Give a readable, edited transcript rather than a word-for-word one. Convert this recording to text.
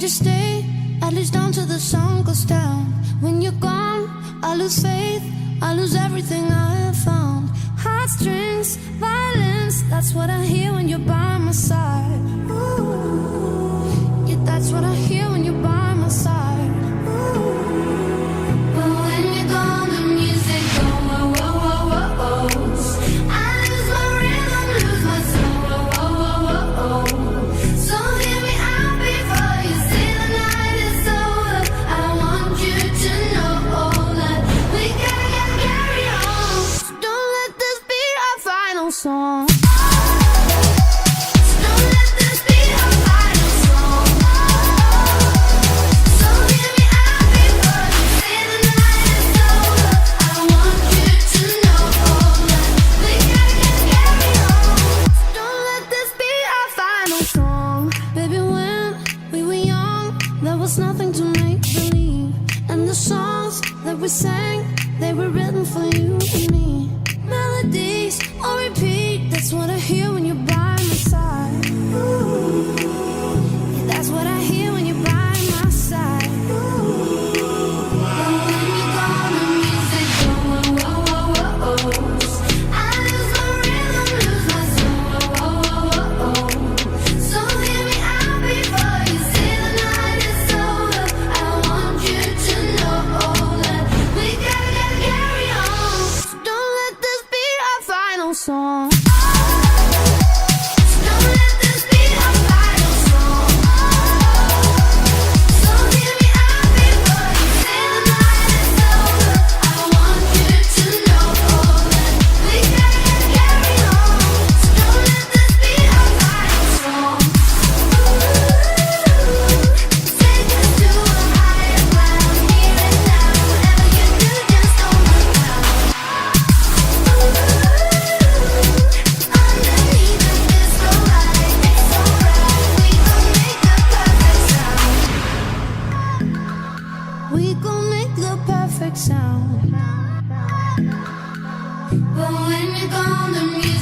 just stay, at least until the sun goes down. When you're gone, I lose faith, I lose everything I have found. Heartstrings, violence, that's what I hear when you're by my side. Ooh, yeah, that's what I hear when you're by my side. Ooh. But when you're gone, the music goes, whoa, whoa, whoa, whoa, whoa. I lose my rhythm, lose my soul, whoa, whoa, whoa, whoa, whoa. So hear me out before you say the night is over. I want you to know that we gotta carry on. So don't let this be our final song. Nothing to make believe, and the songs that we sang, they were written for you and me. Melodies on repeat, that's what I hear when you're by my side. Ooh, yeah, that's what I hear when you're by my side. Ooh, and when you're gone, the music goes, whoa, whoa, whoa, whoa. I lose my rhythm, lose my soul, whoa, whoa, whoa, whoa. So hear me out before you say the night is over. I want you to know that we gotta carry on. So don't let this be our final song. We gon' make the perfect sound. But when you're gone, the music